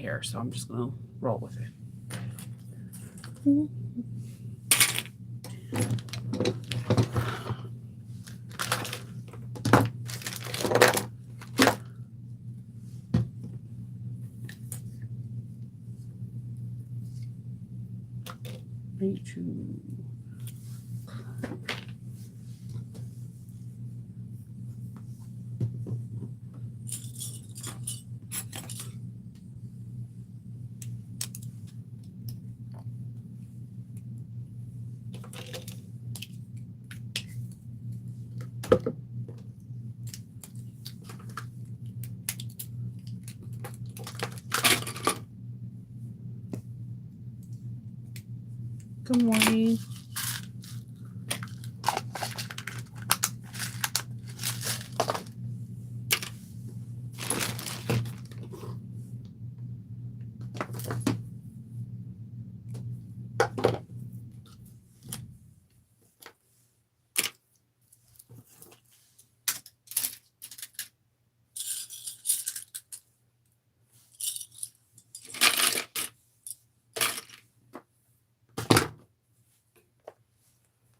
hair, so I'm just gonna roll with it. Need to good morning.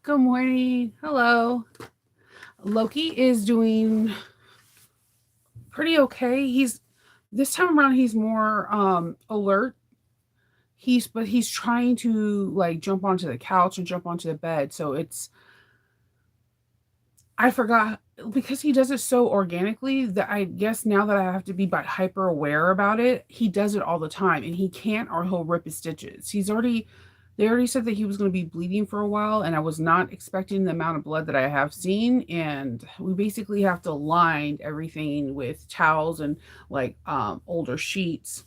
Good morning. Hello. Loki is doing pretty okay. He's this time around he's more alert. He's trying to like jump onto the couch and jump onto the bed. So it's I forgot because he does it so organically that I guess now that I have to be hyper aware about it, he does it all the time and he can't or he'll rip his stitches. They already said that he was going to be bleeding for a while and I was not expecting the amount of blood that I have seen, and we basically have to line everything with towels and like older sheets,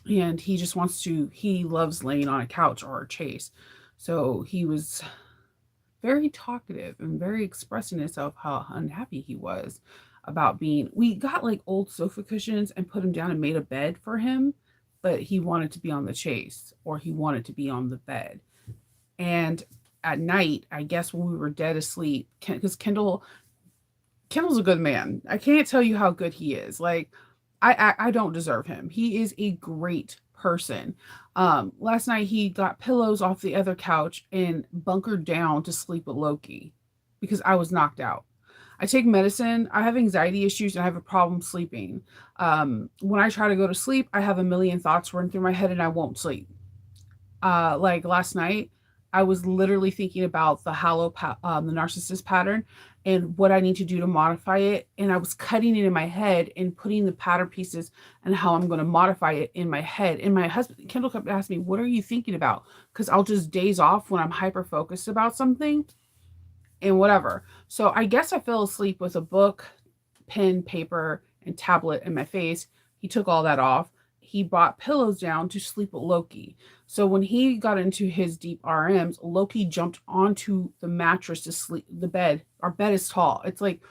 and he loves laying on a couch or a chase. So he was very talkative and very expressing himself how unhappy he was about being. We got like old sofa cushions and put him down and made a bed for him, but he wanted to be on the chase or he wanted to be on the bed. And at night, I guess when we were dead asleep, because Kendall's a good man. I can't tell you how good he is. Like, I don't deserve him. He is a great person. Last night he got pillows off the other couch and bunkered down to sleep with Loki because I was knocked out. I take medicine. I have anxiety issues and I have a problem sleeping. When I try to go to sleep, I have a million thoughts run through my head and I won't sleep. Like last night, I was literally thinking about the narcissist pattern and what I need to do to modify it. And I was cutting it in my head and putting the pattern pieces and how I'm going to modify it in my head. And my husband, Kendall, kept asking me, "What are you thinking about?" Because I'll just daze off when I'm hyper focused about something and whatever. So I guess I fell asleep with a book, pen, paper, and tablet in my face. He took all that off. He brought pillows down to sleep with Loki. So when he got into his deep RMs, Loki jumped onto the mattress to sleep. The bed, our bed is tall. It's like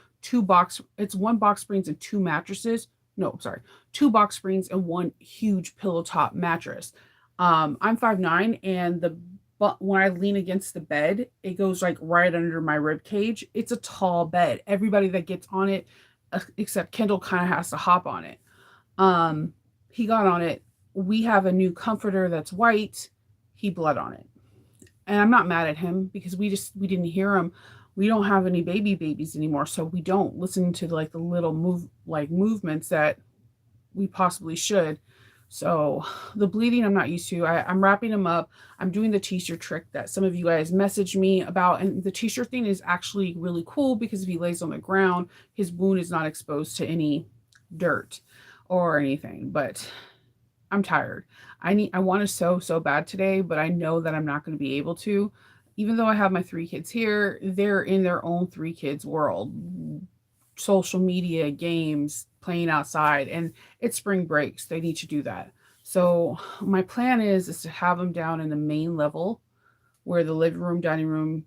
it's one box springs and two mattresses. No, sorry, two box springs and one huge pillow top mattress. I'm 5'9", and but when I lean against the bed, it goes like right under my rib cage. It's a tall bed. Everybody that gets on it, except Kendall, kind of has to hop on it. Um, he got on it. We have a new comforter that's white. He bled on it. And I'm not mad at him because we didn't hear him. We don't have any babies anymore, so we don't listen to like the little movements that we possibly should. So the bleeding I'm not used to. I'm wrapping him up. I'm doing the t-shirt trick that some of you guys messaged me about. And the t-shirt thing is actually really cool because if he lays on the ground, his wound is not exposed to any dirt or anything. But I'm tired. I want to sew so bad today, but I know that I'm not going to be able to. Even though I have my three kids here, they're in their own three kids world. Social media, games, playing outside, and it's spring breaks. They need to do that. So my plan is to have them down in the main level where the living room, dining room,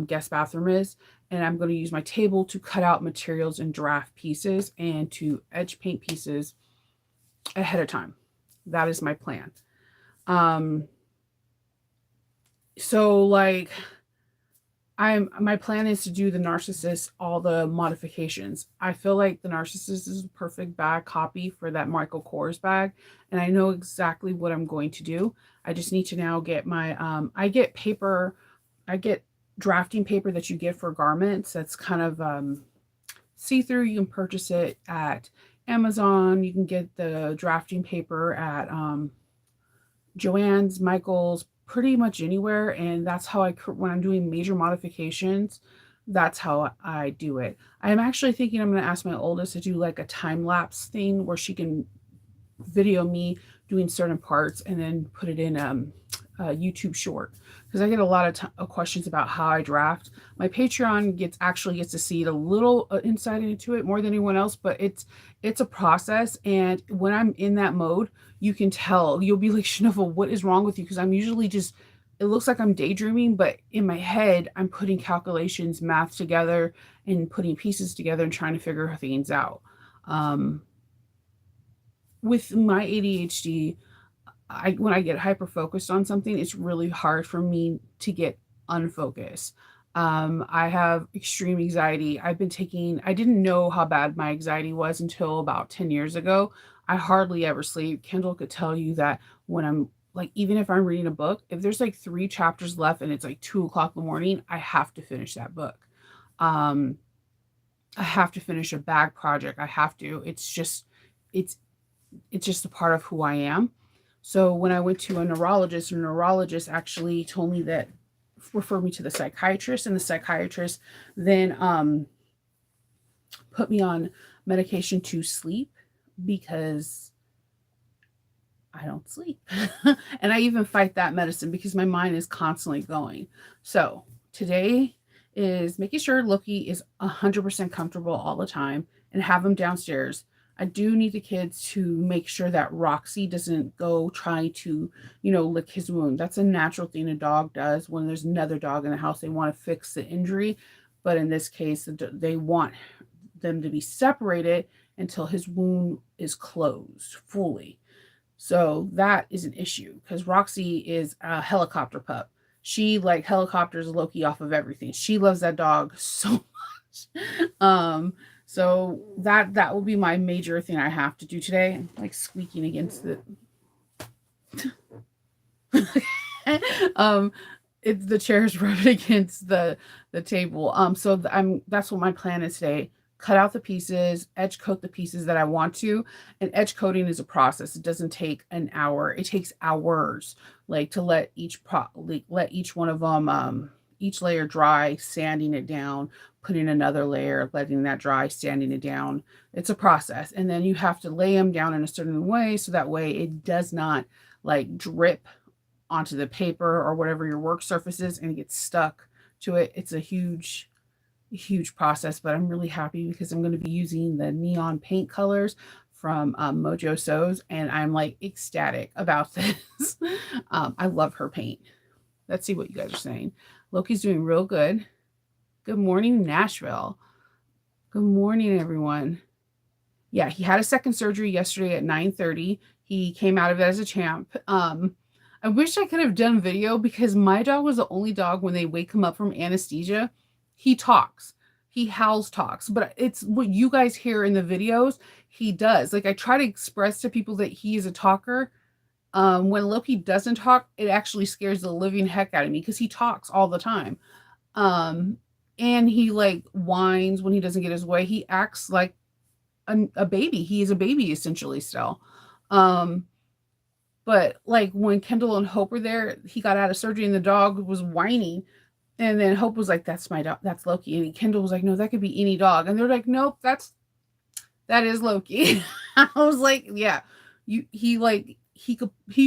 guest bathroom is, and I'm going to use my table to cut out materials and draft pieces and to edge paint pieces ahead of time. That is my plan. So like my plan is to do the Narcissus, all the modifications. I feel like the Narcissus is a perfect bag copy for that Michael Kors bag, and I know exactly what I'm going to do. I just need to now get my I get paper, I get drafting paper that you get for garments that's kind of see-through. You can purchase it at Amazon. You can get the drafting paper at Joann's, Michael's, pretty much anywhere. And that's how when I'm doing major modifications, that's how I do it. I'm actually thinking I'm going to ask my oldest to do like a time lapse thing where she can video me doing certain parts and then put it in a YouTube short, because I get a lot of questions about how I draft. My Patreon actually gets to see a little insight into it more than anyone else, but it's a process. And when I'm in that mode, you can tell. You'll be like, Shnuffle, what is wrong with you? Because I'm usually just, it looks like I'm daydreaming, but in my head, I'm putting calculations, math together, and putting pieces together and trying to figure things out. With my ADHD, when I get hyper focused on something, it's really hard for me to get unfocused. I have extreme anxiety. I didn't know how bad my anxiety was until about 10 years ago. I hardly ever sleep. Kendall could tell you that when I'm like, even if I'm reading a book, if there's like 3 chapters left and it's like 2 o'clock in the morning, I have to finish that book. Um, I have to finish a bag project. I have to. It's it's just a part of who I am. So when I went to a neurologist actually told me that, referred me to the psychiatrist, and the psychiatrist then put me on medication to sleep because I don't sleep. And I even fight that medicine because my mind is constantly going. So today is making sure Loki is 100% comfortable all the time and have him downstairs. I do need the kids to make sure that Roxy doesn't go try to, lick his wound. That's a natural thing a dog does when there's another dog in the house. They want to fix the injury. But in this case, they want them to be separated until his wound is closed fully. So that is an issue because Roxy is a helicopter pup. She like helicopters Loki off of everything. She loves that dog so much. So that will be my major thing I have to do today. I'm like squeaking against the the chair's rubbing against the table. So that's what my plan is today. Cut out the pieces, edge coat the pieces that I want to. And edge coating is a process. It doesn't take an hour. It takes hours, like to let each one of them, each layer dry, sanding it down, putting another layer, letting that dry, sanding it down. It's a process. And then you have to lay them down in a certain way so that way it does not like drip onto the paper or whatever your work surface is and it gets stuck to it. It's a huge process, but I'm really happy because I'm going to be using the neon paint colors from Mojo Sews, and I'm like ecstatic about this. I love her paint. Let's see what you guys are saying. Loki's doing real good. Good morning, Nashville. Good morning, everyone. Yeah, he had a second surgery yesterday at 9:30. He came out of it as a champ. I wish I could have done video because my dog was the only dog when they wake him up from anesthesia. He talks. He howls, talks, but it's what you guys hear in the videos. He does. Like I try to express to people that he is a talker. When Loki doesn't talk, it actually scares the living heck out of me because he talks all the time. And he like whines when he doesn't get his way. He acts like a baby. He is a baby essentially still. But like when Kendall and Hope were there, he got out of surgery and the dog was whining. And then Hope was like, "That's my dog. That's Loki." And Kendall was like, "No, that could be any dog." And they're like, "Nope, that is Loki." I was like, "Yeah, he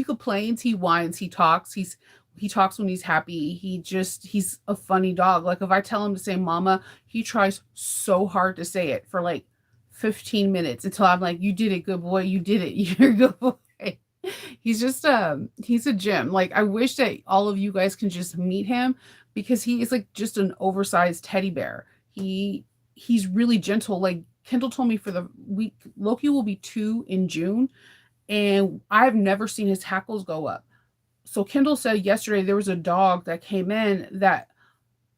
complains, he whines, he talks. He talks when he's happy. He's a funny dog. Like if I tell him to say mama, he tries so hard to say it for like 15 minutes until I'm like, "You did it, good boy. You did it. You're a good boy." He's a gem. Like I wish that all of you guys can just meet him because he is like just an oversized teddy bear. He's really gentle. Like Kendall told me for the week, Loki will be 2 in June, and I've never seen his hackles go up. So Kendall said yesterday there was a dog that came in that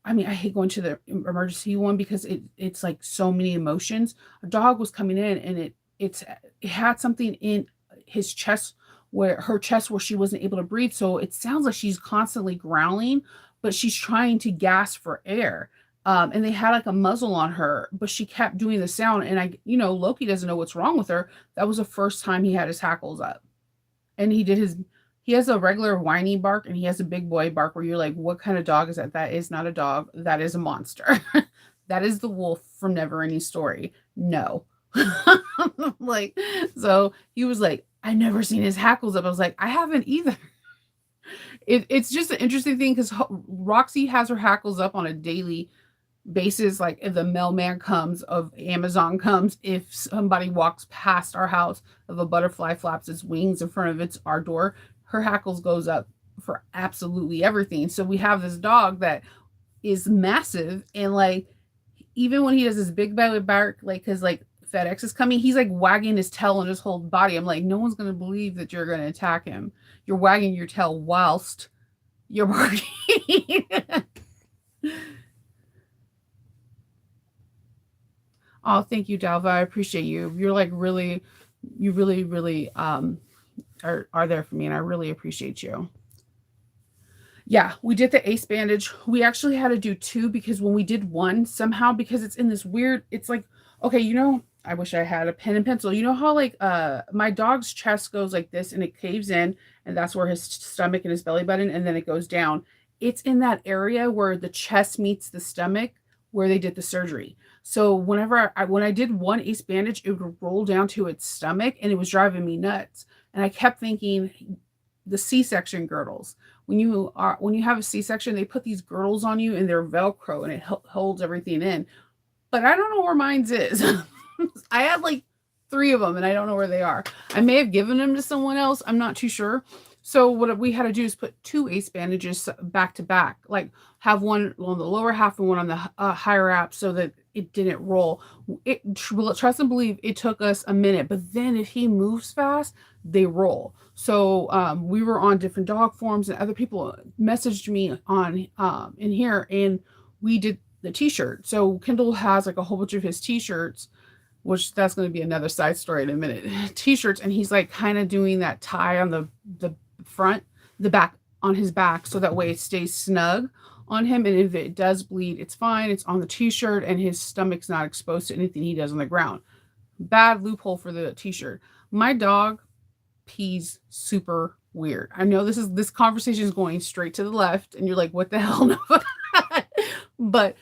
I mean, I hate going to the emergency one because it's like so many emotions. A dog was coming in and it had something in his chest where her chest where she wasn't able to breathe. So it sounds like she's constantly growling, but she's trying to gasp for air. And they had like a muzzle on her, but she kept doing the sound. And Loki doesn't know what's wrong with her. That was the first time he had his hackles up. And he has a regular whiny bark and he has a big boy bark where you're like, what kind of dog is that? That is not a dog. That is a monster. That is the wolf from Neverending Story. No. Like, so he was like, I never seen his hackles up. I was like, I haven't either. It's just an interesting thing because Roxy has her hackles up on a daily basis. Like if the mailman comes, of Amazon comes, if somebody walks past our house, if a butterfly flaps its wings in front of our door, her hackles goes up for absolutely everything. So we have this dog that is massive, and like even when he does his big belly bark, like because like FedEx is coming, he's like wagging his tail and his whole body. I'm like, no one's gonna believe that you're gonna attack him. You're wagging your tail whilst you're barking. Oh, thank you, Dalva. I appreciate you. You're like really, you really, really are there for me, and I really appreciate you. Yeah, we did the ace bandage. We actually had to do two because when we did one, somehow because it's in this weird, it's like, okay, I wish I had a pen and pencil. You know how like my dog's chest goes like this and it caves in, and that's where his stomach and his belly button, and then it goes down. It's in that area where the chest meets the stomach where they did the surgery. So when I did one ace bandage, it would roll down to its stomach and it was driving me nuts. And I kept thinking the C-section girdles. When you have a C-section, they put these girdles on you and they're Velcro and it holds everything in. But I don't know where mine's is. I had like three of them and I don't know where they are. I may have given them to someone else. I'm not too sure. So what we had to do is put two ace bandages back to back, like have one on the lower half and one on the higher half so that it didn't roll. Trust and believe it took us a minute, but then if he moves fast, they roll. So we were on different dog forums and other people messaged me on in here and we did the t-shirt. So Kindle has like a whole bunch of his t-shirts, which that's going to be another side story in a minute. T-shirts, and he's like kind of doing that tie on the front, the back on his back, so that way it stays snug on him. And if it does bleed, it's fine. It's on the t-shirt, and his stomach's not exposed to anything he does on the ground. Bad loophole for the t-shirt. My dog pees super weird. I know this conversation is going straight to the left, and you're like, what the hell? No. But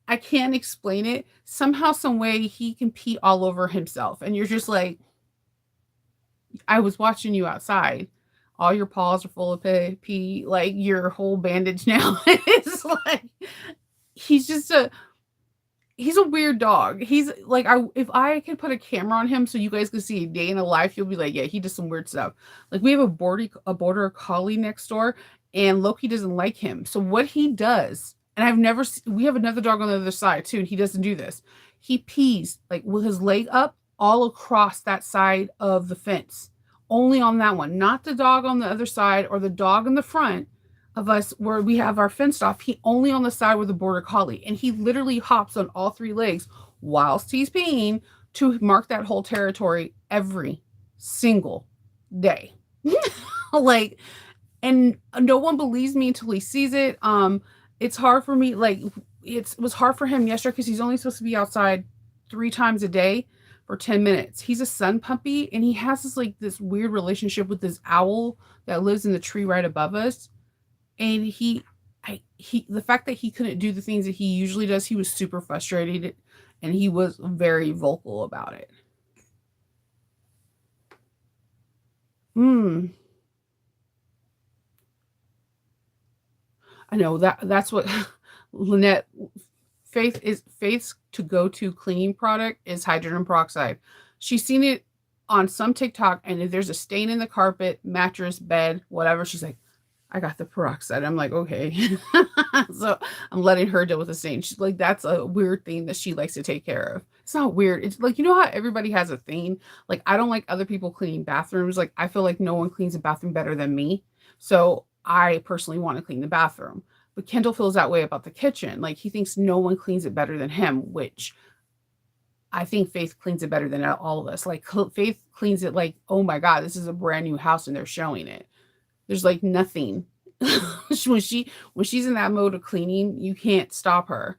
I can't explain it. Somehow, some way, he can pee all over himself, and you're just like, I was watching you outside. All your paws are full of pee, like your whole bandage now. It's like he's just he's a weird dog. He's like if I could put a camera on him so you guys could see a day in a life, you'll be like, yeah, he does some weird stuff. Like we have a border collie next door, and Loki doesn't like him. So what he does, and we have another dog on the other side too, and he doesn't do this. He pees like with his leg up all across that side of the fence. Only on that one, not the dog on the other side or the dog in the front of us where we have our fenced off. He only on the side with the border collie, and he literally hops on all three legs whilst he's peeing to mark that whole territory every single day. Like, and no one believes me until he sees it. It's hard for me. Like, it was hard for him yesterday because he's only supposed to be outside 3 times a day for 10 minutes. He's a sun puppy, and he has this weird relationship with this owl that lives in the tree right above us. And the fact that he couldn't do the things that he usually does, he was super frustrated, and he was very vocal about it. I know that's what Lynette Faith's to go to cleaning product is hydrogen peroxide. She's seen it on some TikTok, and if there's a stain in the carpet, mattress, bed, whatever, she's like, I got the peroxide. I'm like, okay. So I'm letting her deal with the stain. She's like, that's a weird thing that she likes to take care of. It's not weird. It's like, how everybody has a thing. Like, I don't like other people cleaning bathrooms. Like, I feel like no one cleans a bathroom better than me. So I personally want to clean the bathroom. But Kendall feels that way about the kitchen. Like he thinks no one cleans it better than him, which I think Faith cleans it better than all of us. Like Faith cleans it like, oh my God, this is a brand new house and they're showing it. There's like nothing. When she's in that mode of cleaning, you can't stop her.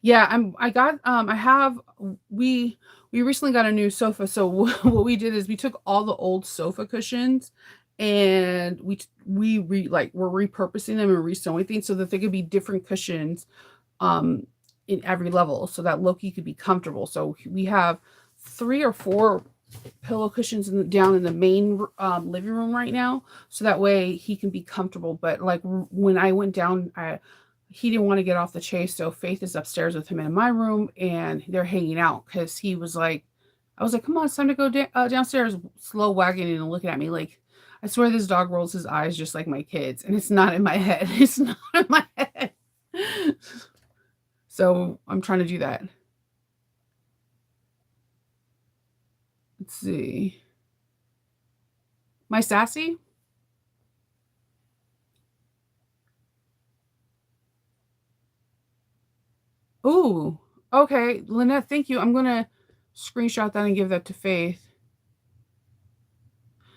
Yeah, I have we we recently got a new sofa. So what we did is we took all the old sofa cushions and we're repurposing them and resewing things so that they could be different cushions um in every level so that Loki could be comfortable. So we have 3 or 4 pillow cushions down in the main living room right now, so that way he can be comfortable. But like when I went down, he didn't want to get off the chase, so Faith is upstairs with him in my room, and they're hanging out because he was like, I was like, "Come on, it's time to go downstairs." Slow wagging and looking at me like, I swear this dog rolls his eyes just like my kids, and it's not in my head. It's not in my head. So I'm trying to do that. Let's see. My sassy. Ooh, okay, Lynette, thank you. I'm gonna screenshot that and give that to Faith.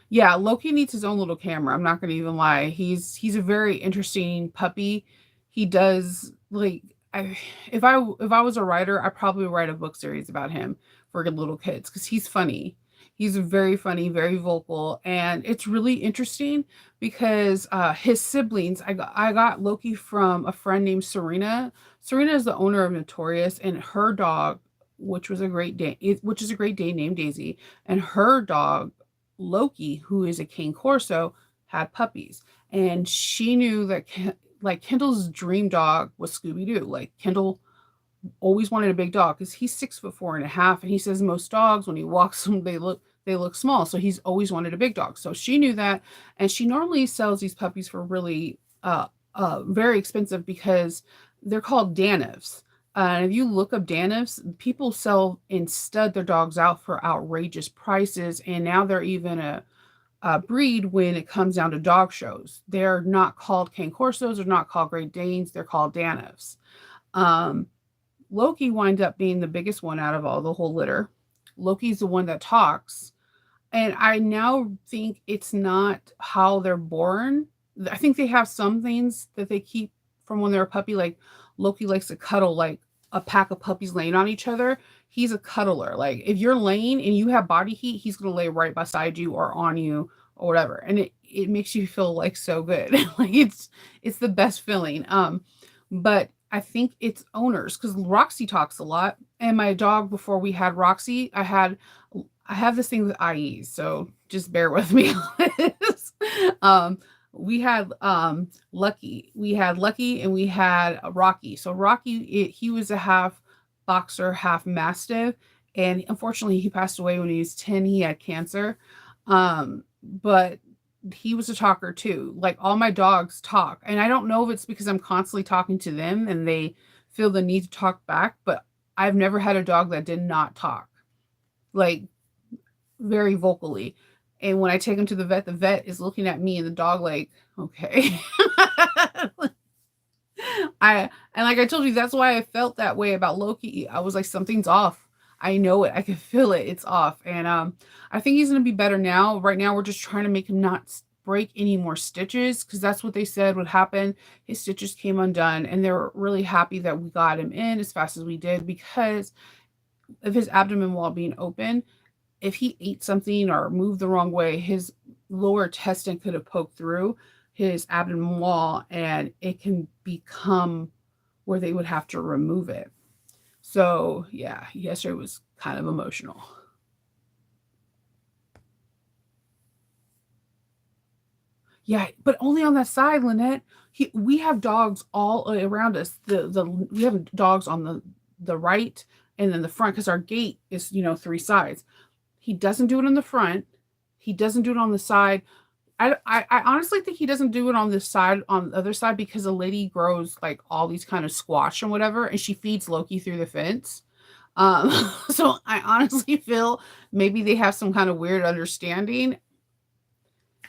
Yeah, Loki needs his own little camera. I'm not gonna even lie. He's a very interesting puppy. He does like if I was a writer, I'd probably write a book series about him for little kids because he's funny. He's very funny, very vocal, and it's really interesting because his siblings. I got Loki from a friend named Serena. Serena is the owner of Notorious, and her dog, which is a Great Dane named Daisy, and her dog Loki, who is a Cane Corso, had puppies, and she knew that like Kendall's dream dog was Scooby Doo. Like Kendall always wanted a big dog because he's 6'4.5", and he says most dogs when he walks them they look small. So he's always wanted a big dog. So she knew that, and she normally sells these puppies for really very expensive because they're called Danivs. And if you look up Danivs, people sell and stud their dogs out for outrageous prices, and now they're even a breed when it comes down to dog shows. They're not called Cane Corsos, they're not called Great Danes, they're called Danivs. Um, Loki winds up being the biggest one out of all the whole litter. Loki's the one that talks. And I now think it's not how they're born. I think they have some things that they keep from when they're a puppy. Like Loki likes to cuddle like a pack of puppies laying on each other. He's a cuddler. Like if you're laying and you have body heat, he's gonna lay right beside you or on you or whatever. And it makes you feel like so good. Like it's the best feeling. But I think it's owners because Roxy talks a lot. And my dog before we had Roxy, I have this thing with IEs, so just bear with me on this. Um, we had Lucky. We had Lucky and we had Rocky. So Rocky, he was a half boxer, half mastiff, and unfortunately he passed away when he was 10. He had cancer. But he was a talker too. Like all my dogs talk. And I don't know if it's because I'm constantly talking to them and they feel the need to talk back, but I've never had a dog that did not talk. Like very vocally. And when I take him to the vet is looking at me and the dog like, okay. I and like I told you, that's why I felt that way about Loki. I was like, something's off. I know it. I can feel it. It's off. And I think he's gonna be better now. Right now, we're just trying to make him not break any more stitches because that's what they said would happen. His stitches came undone, and they're really happy that we got him in as fast as we did because of his abdomen wall being open. If he ate something or moved the wrong way, his lower intestine could have poked through his abdomen wall and it can become where they would have to remove it. So, yeah, yesterday was kind of emotional. Yeah, but only on that side, Lynette. We have dogs all around us. We have dogs on the right and then the front because our gate is 3 sides. He doesn't do it in the front. He doesn't do it on the side. I honestly think he doesn't do it on this side, on the other side, because a lady grows like all these kind of squash and whatever, and she feeds Loki through the fence. So I honestly feel maybe they have some kind of weird understanding.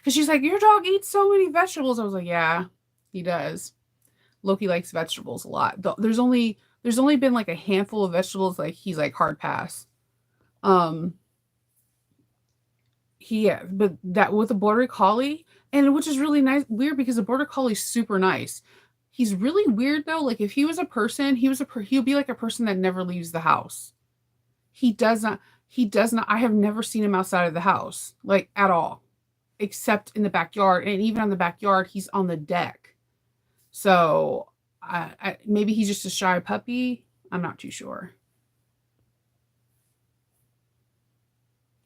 Because she's like, your dog eats so many vegetables. I was like, yeah, he does. Loki likes vegetables a lot. There's only been like a handful of vegetables like he's like hard pass. Um, yeah, but that with a border collie, and which is really nice, weird because the border collie's super nice. He's really weird though. Like if he was a person, he would be like a person that never leaves the house. He does not. He does not. I have never seen him outside of the house, like at all, except in the backyard. And even on the backyard, he's on the deck. So maybe he's just a shy puppy. I'm not too sure.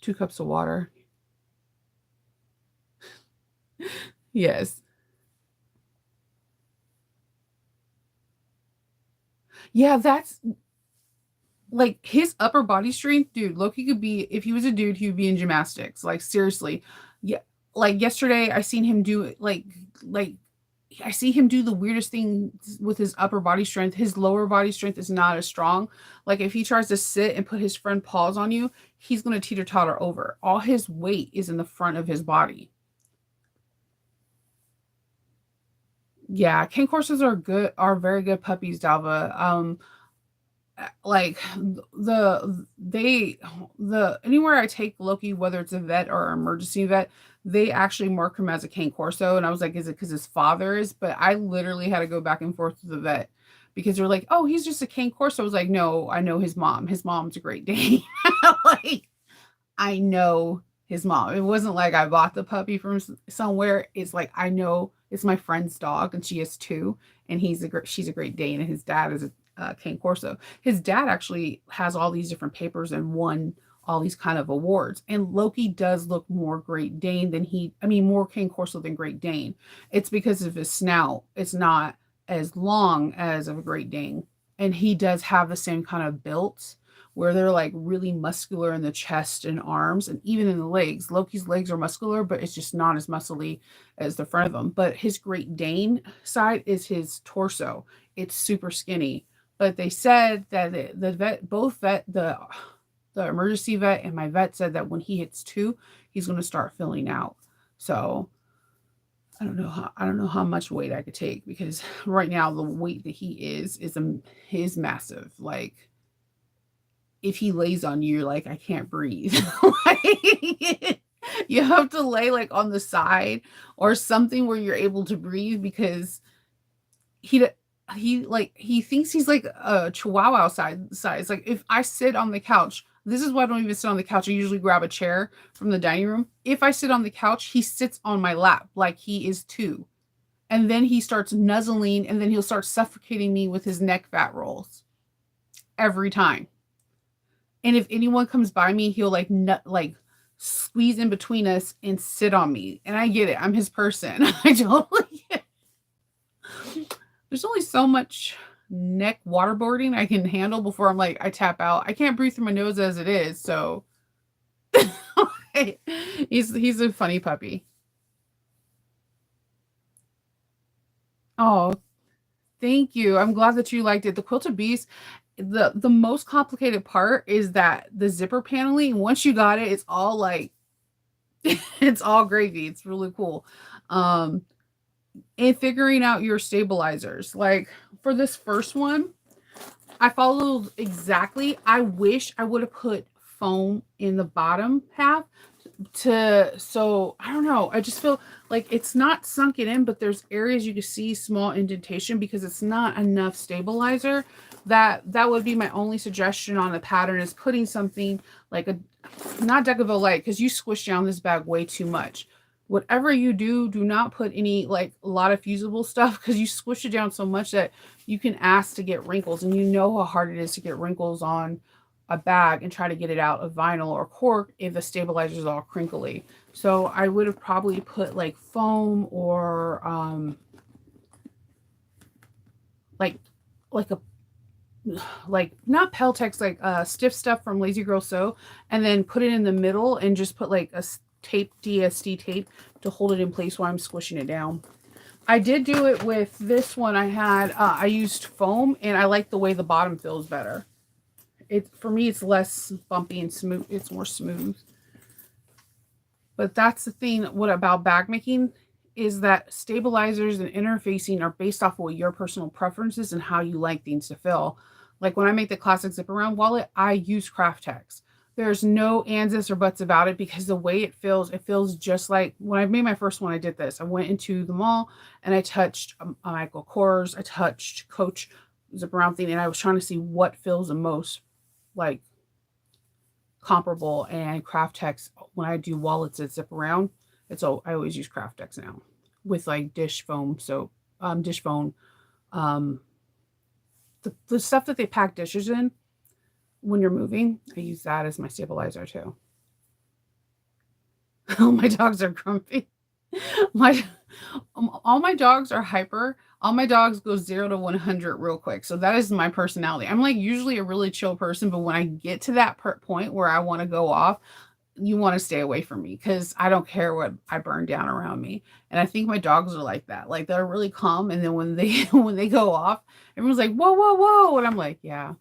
2 cups of water. Yes. Yeah, that's like his upper body strength, dude. Loki could be, if he was a dude, he would be in gymnastics. Like seriously. Yeah. Like yesterday, I seen him do like I see him do the weirdest thing with his upper body strength. His lower body strength is not as strong. Like if he tries to sit and put his front paws on you, he's gonna teeter totter over. All his weight is in the front of his body. Yeah, cane corsas are very good puppies, Dalva. Like they anywhere I take Loki, whether it's a vet or emergency vet, they actually mark him as a cane corso. And I was like, is it because his father is? But I literally had to go back and forth with the vet because they're like, oh, he's just a cane corso. I was like, no, I know his mom. His mom's a Great Dane. Like I know his mom. It wasn't like I bought the puppy from somewhere. It's like I know it's my friend's dog, and she has two, and she's a Great Dane, and his dad is a Cane Corso. His dad actually has all these different papers and won all these kind of awards. And Loki does look more Great Dane more Cane Corso than Great Dane. It's because of his snout. It's not as long as of a Great Dane, and he does have the same kind of built where they're like really muscular in the chest and arms and even in the legs. Loki's legs are muscular, but it's just not as muscly as the front of them. But his Great Dane side is his torso. It's super skinny. But they said that the vet, both vet, the emergency vet and my vet said that when he hits 2, he's going to start filling out. So I don't know how much weight I could take because right now the weight that he is massive. Like if he lays on you, you're like, I can't breathe. Like, you have to lay like on the side or something where you're able to breathe because he he thinks he's like a chihuahua size. Like if I sit on the couch, this is why I don't even sit on the couch. I usually grab a chair from the dining room. If I sit on the couch, he sits on my lap like he is 2. And then he starts nuzzling and then he'll start suffocating me with his neck fat rolls every time. And if anyone comes by me, he'll like squeeze in between us and sit on me. And I get it. I'm his person. I totally get it. There's only so much neck waterboarding I can handle before I'm like, I tap out. I can't breathe through my nose as it is. So he's a funny puppy. Oh, thank you. I'm glad that you liked it. The Quilted Beast, the most complicated part is that the zipper paneling, once you got it, it's all like it's all gravy. It's really cool. Um and figuring out your stabilizers. Like for this first one, I followed exactly. I wish I would have put foam in the bottom half so I don't know. I just feel like it's not sunken in, but there's areas you can see small indentation because it's not enough stabilizer. That would be my only suggestion on the pattern is putting something like a not Decaville Light because you squish down this bag way too much. Whatever you do, do not put any like a lot of fusible stuff because you squish it down so much that you can ask to get wrinkles, and you know how hard it is to get wrinkles on a bag and try to get it out of vinyl or cork if the stabilizer is all crinkly. So I would have probably put like foam or like like a like not Peltex, like stiff stuff from Lazy Girl Sew, and then put it in the middle and just put like a tape DST tape to hold it in place while I'm squishing it down. I did do it with this one. I used foam and I like the way the bottom feels better. For me it's less bumpy and smooth. It's more smooth. But that's the thing, what about bag making is that stabilizers and interfacing are based off of what your personal preferences and how you like things to feel. Like when I make the classic zip around wallet, I use Craft Tex. There's no ands, ifs, or buts about it because the way it feels just like when I made my first one, I did this. I went into the mall and I touched a Michael Kors, I touched Coach zip around thing, and I was trying to see what feels the most like comparable. And Craft Tex, when I do wallets that zip around, I always use Craft Tex now with like dish foam. So dish foam, um, the stuff that they pack dishes in when you're moving, I use that as my stabilizer too. Oh, my dogs are grumpy. My all my dogs are hyper. All my dogs go 0 to 100 real quick. So that is my personality. I'm like usually a really chill person, but when I get to that point where I want to go off, you want to stay away from me because I don't care what I burn down around me. And I think my dogs are like that. Like they're really calm, and then when they when they go off, everyone's like, "Whoa, whoa, whoa!" And I'm like, "Yeah,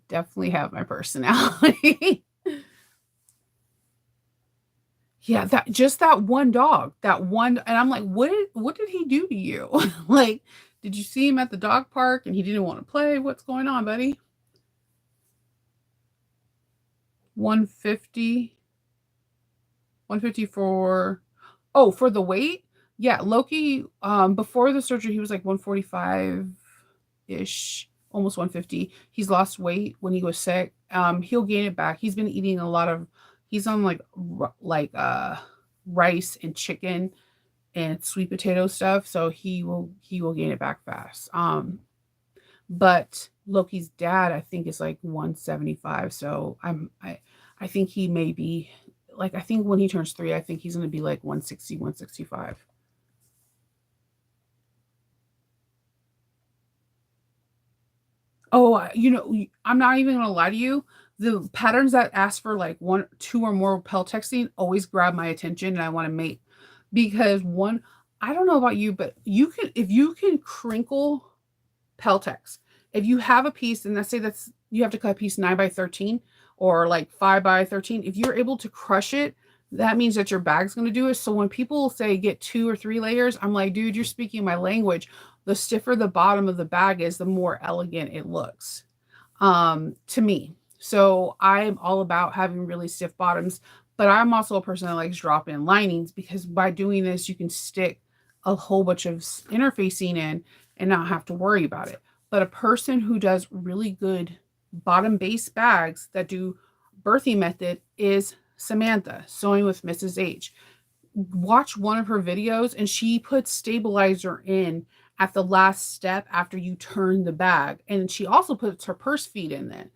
definitely have my personality." Yeah, that just that one dog, that one, and I'm like, what did he do to you?" Like, "Did you see him at the dog park and he didn't wanna play? What's going on, buddy?" 150, 150 for, oh, for the weight? Yeah, Loki, before the surgery, he was like 145-ish, almost 150. He's lost weight when he was sick. He'll gain it back. He's been eating a lot of, he's on like rice and chicken and sweet potato stuff, so he will gain it back fast. But Loki's dad, I think, is like 175, so I think he may be like, I think when he turns 3, I think he's gonna be like 160, 165. Oh, I'm not even gonna lie to you. The patterns that ask for like 1, 2 or more repel texting always grab my attention, and I wanna make, because one, I don't know about you, but you can, if you can crinkle Peltex. If you have a piece, and let's say that's, you have to cut a piece 9 by 13 or like 5 by 13, if you're able to crush it, that means that your bag's going to do it. So when people say get 2 or 3 layers, I'm like, dude, you're speaking my language. The stiffer the bottom of the bag is, the more elegant it looks, to me. So I'm all about having really stiff bottoms, but I'm also a person that likes drop in linings because by doing this, you can stick a whole bunch of interfacing in and not have to worry about it. But a person who does really good bottom base bags that do birthing method is Samantha, Sewing with Mrs. H. Watch one of her videos, and she puts stabilizer in at the last step after you turn the bag. And she also puts her purse feet in there.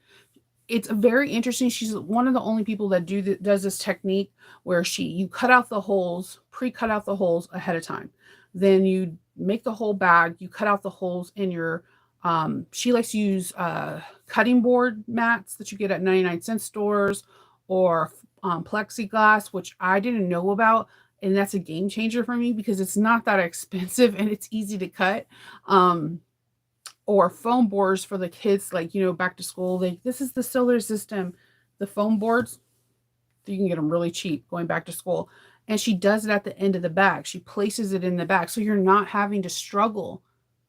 It's very interesting. She's one of the only people that does this technique where you cut out the holes, pre-cut out the holes ahead of time. Then you make the whole bag, you cut out the holes in your, she likes to use cutting board mats that you get at 99-cent stores, or plexiglass, which I didn't know about. And that's a game changer for me because it's not that expensive and it's easy to cut. Um, or foam boards for the kids, like, back to school. This is the solar system. The foam boards, you can get them really cheap going back to school. And she does it at the end of the bag. She places it in the bag. So you're not having to struggle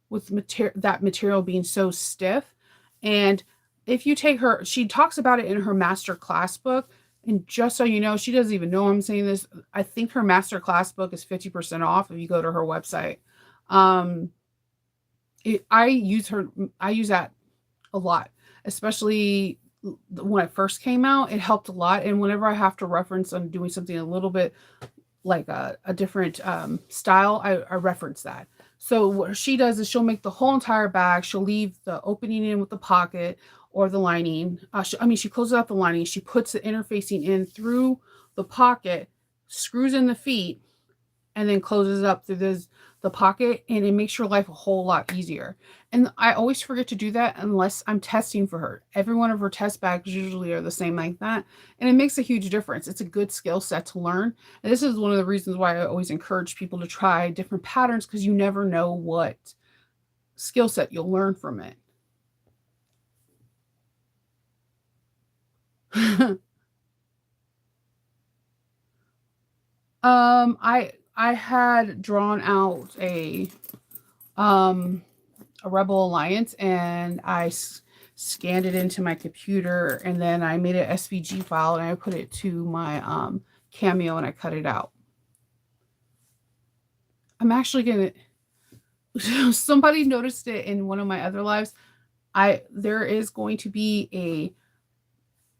with that material being so stiff. And if you take her, she talks about it in her master class book. And just so you know, she doesn't even know I'm saying this. I think her master class book is 50% off if you go to her website. Um, I use that a lot, especially when it first came out. It helped a lot, and whenever I have to reference on doing something a little bit like a different style, I reference that. So what she does is she'll make the whole entire bag. She'll leave the opening in with the pocket or the lining. She closes out the lining. She puts the interfacing in through the pocket, screws in the feet, and then closes up through the pocket, and it makes your life a whole lot easier. And I always forget to do that unless I'm testing for her. Every one of her test bags usually are the same like that, and it makes a huge difference. It's a good skill set to learn, and this is one of the reasons why I always encourage people to try different patterns, because you never know what skill set you'll learn from it. I had drawn out um a Rebel Alliance, and scanned it into my computer, and then I made an SVG file and I put it to my Cameo and I cut it out. I'm actually gonna somebody noticed it in one of my other lives. There is going to be a,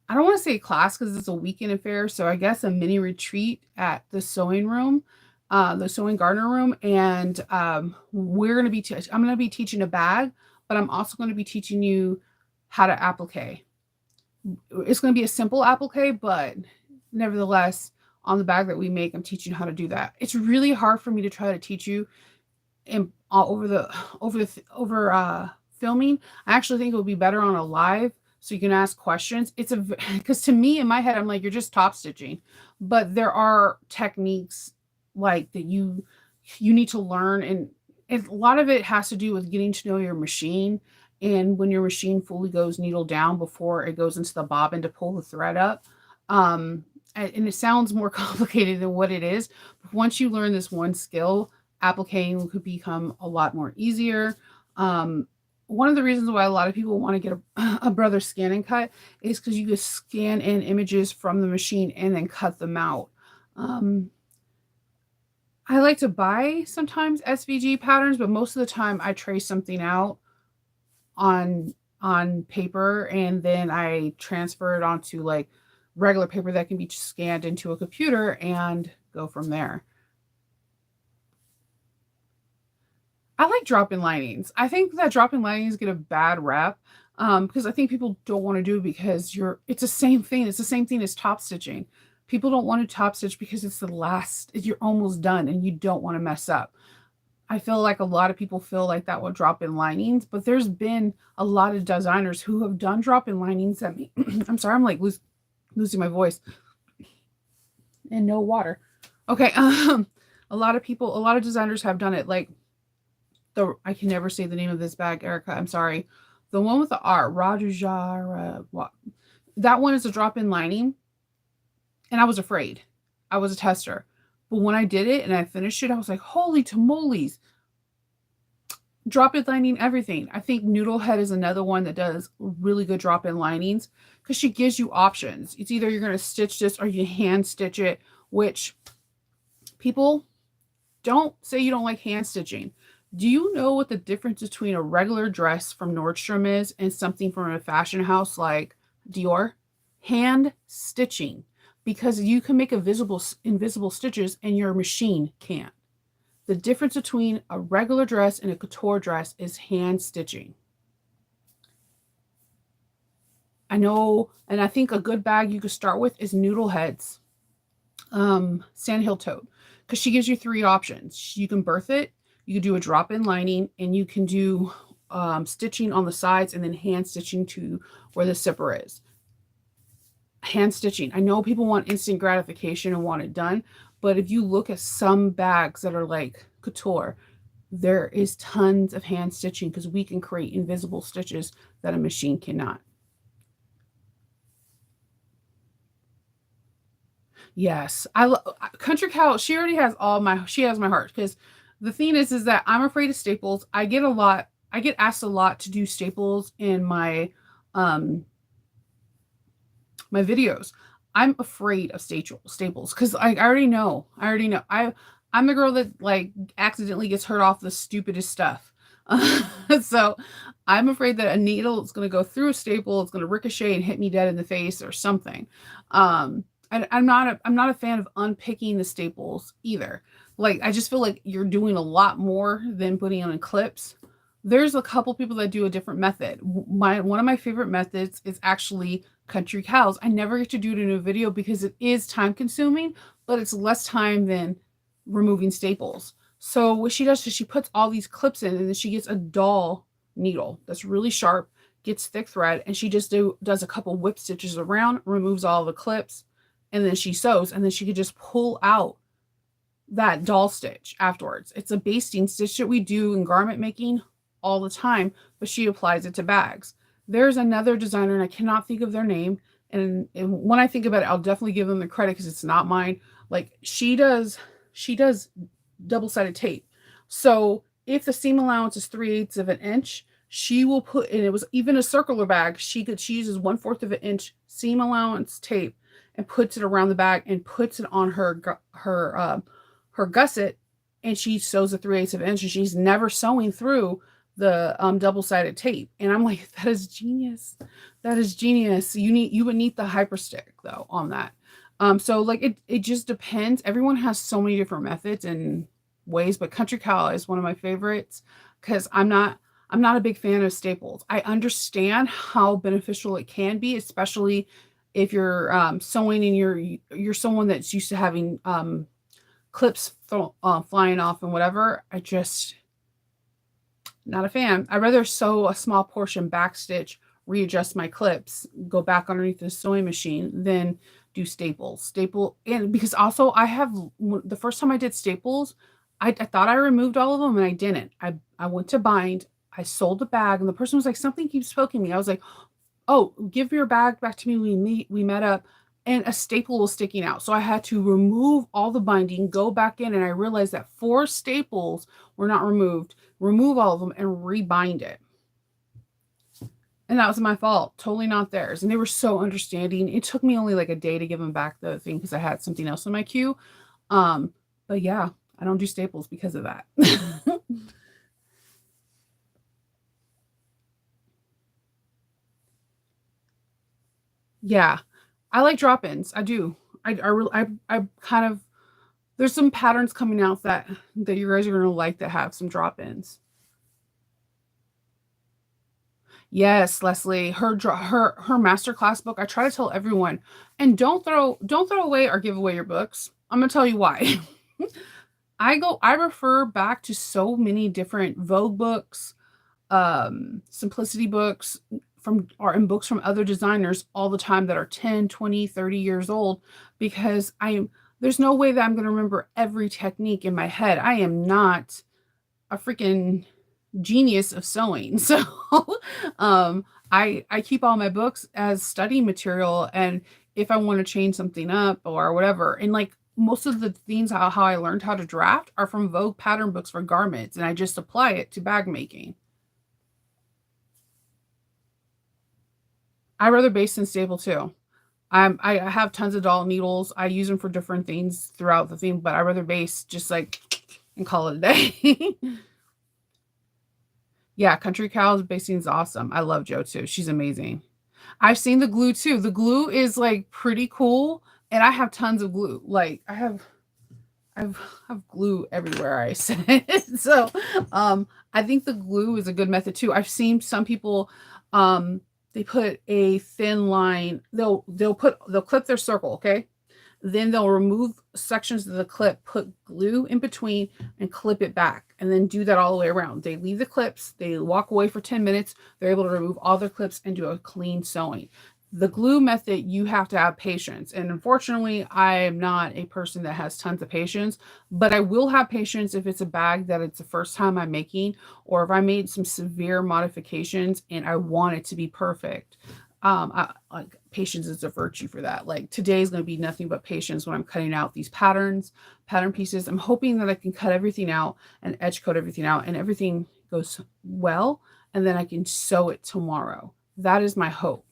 I don't want to say class because it's a weekend affair, so I guess a mini retreat at the sewing room, the sewing gardener room, and we're gonna be I'm gonna be teaching a bag, but I'm also going to be teaching you how to applique. It's going to be a simple applique, but nevertheless, on the bag that we make, I'm teaching you how to do that. It's really hard for me to try to teach you in over filming. I actually think it would be better on a live so you can ask questions. It's a because to me in my head I'm like you're just top stitching, but there are techniques like that you need to learn, and a lot of it has to do with getting to know your machine, and when your machine fully goes needle down before it goes into the bobbin to pull the thread up. Um, and it sounds more complicated than what it is. But once you learn this one skill, applicating could become a lot more easier. Um, one of the reasons why a lot of people want to get a brother scan and cut is because you can scan in images from the machine and then cut them out. Um, I like to buy sometimes SVG patterns, but most of the time I trace something out on paper and then I transfer it onto like regular paper that can be scanned into a computer and go from there. I like drop-in linings. I think that drop-in linings get a bad rap, because I think people don't want to do it because it's the same thing. It's the same thing as top stitching. People don't want to top stitch because it's the last, you're almost done and you don't want to mess up. I feel like a lot of people feel like that with drop-in linings, but there's been a lot of designers who have done drop-in linings that I'm sorry, I'm like losing my voice and no water. Okay, a lot of designers have done it. Like I can never say the name of this bag, Erica. I'm sorry. The one with the R, Rajujara. That one is a drop-in lining, and I was afraid. I was a tester, but when I did it and I finished it, I was like, "Holy tamales!" Drop-in lining everything. I think Noodlehead is another one that does really good drop-in linings because she gives you options. It's either you're going to stitch this or you hand stitch it, which people don't say you don't like hand stitching. Do you know what the difference between a regular dress from Nordstrom is and something from a fashion house like Dior? Hand stitching, because you can make invisible stitches and your machine can't. The difference between a regular dress and a couture dress is hand stitching. I know, and I think a good bag you could start with is Noodlehead's Sandhill Tote, because she gives you 3 options. You can birth it, you can do a drop-in lining, and you can do stitching on the sides and then hand stitching to where the zipper is. Hand stitching. I know people want instant gratification and want it done, but if you look at some bags that are like couture, there is tons of hand stitching because we can create invisible stitches that a machine cannot. Yes, Country Cow. She has my heart, because the thing is that I'm afraid of staples. I get asked a lot to do staples in um my videos. I'm afraid of staples because I already know. I'm the girl that like accidentally gets hurt off the stupidest stuff. So I'm afraid that a needle is going to go through a staple. It's going to ricochet and hit me dead in the face or something. I'm not a fan of unpicking the staples either. Like I just feel like you're doing a lot more than putting on clips. There's a couple people that do a different method. One of my favorite methods is actually Country Cows. I never get to do it in a video because it is time consuming, but it's less time than removing staples. So what she does is she puts all these clips in, and then she gets a dull needle that's really sharp, gets thick thread, and she just does a couple whip stitches around, removes all the clips, and then she sews, and then she could just pull out that doll stitch afterwards. It's a basting stitch that we do in garment making all the time, but she applies it to bags. There's another designer, and I cannot think of their name, And when I think about it, I'll definitely give them the credit because it's not mine. Like she does double-sided tape. So if the seam allowance is 3/8 of an inch, she will put, and it was even a circular bag, she uses 1/4 of an inch seam allowance tape and puts it around the bag and puts it on her gusset, and she sews a 3/8 of an inch, and she's never sewing through the double-sided tape. And I'm like, that is genius. That is genius. You would need the hyper stick though on that. So like it just depends. Everyone has so many different methods and ways, but Country Cow is one of my favorites because I'm not a big fan of staples. I understand how beneficial it can be, especially if you're sewing and you're someone that's used to having clips flying off and whatever. I just not a fan. I'd rather sew a small portion backstitch, readjust my clips, go back underneath the sewing machine than do staples. And because also I have the first time I did staples, I thought I removed all of them and I didn't. I went to bind, I sold the bag, and the person was like, something keeps poking me. I was like, oh, give your bag back to me. We met up, and a staple was sticking out. So I had to remove all the binding, go back in, and I realized that 4 staples were not removed. Remove all of them and rebind it. And that was my fault. Totally not theirs. And they were so understanding. It took me only like a day to give them back the thing because I had something else in my queue. But yeah, I don't do staples because of that. Yeah. I like drop-ins. I do. I kind of there's some patterns coming out that you guys are gonna like that have some drop-ins. Yes, Leslie, her masterclass book. I try to tell everyone, and don't throw away or give away your books. I'm gonna tell you why. I refer back to so many different Vogue books, simplicity books from or and books from other designers all the time that are 10, 20, 30 years old because there's no way that I'm going to remember every technique in my head. I am not a freaking genius of sewing. So I keep all my books as study material, and if I want to change something up or whatever, and like most of the things how I learned how to draft are from Vogue pattern books for garments, and I just apply it to bag making. I rather base than staple too. I have tons of doll needles. I use them for different things throughout the thing, but I rather base just like and call it a day. Yeah, Country Cow's basing is awesome. I love Jo too. She's amazing. I've seen the glue too. The glue is like pretty cool, and I have tons of glue. Like I've have glue everywhere I sit. So I think the glue is a good method too. I've seen some people they put a thin line. They'll clip their circle, okay? Then they'll remove sections of the clip, put glue in between, and clip it back, and then do that all the way around. They leave the clips, they walk away for 10 minutes, they're able to remove all their clips and do a clean sewing. The glue method, you have to have patience. And unfortunately, I am not a person that has tons of patience, but I will have patience if it's a bag that it's the first time I'm making, or if I made some severe modifications and I want it to be perfect. Like patience is a virtue for that. Like today is going to be nothing but patience when I'm cutting out these pattern pieces. I'm hoping that I can cut everything out and edge coat everything out and everything goes well, and then I can sew it tomorrow. That is my hope.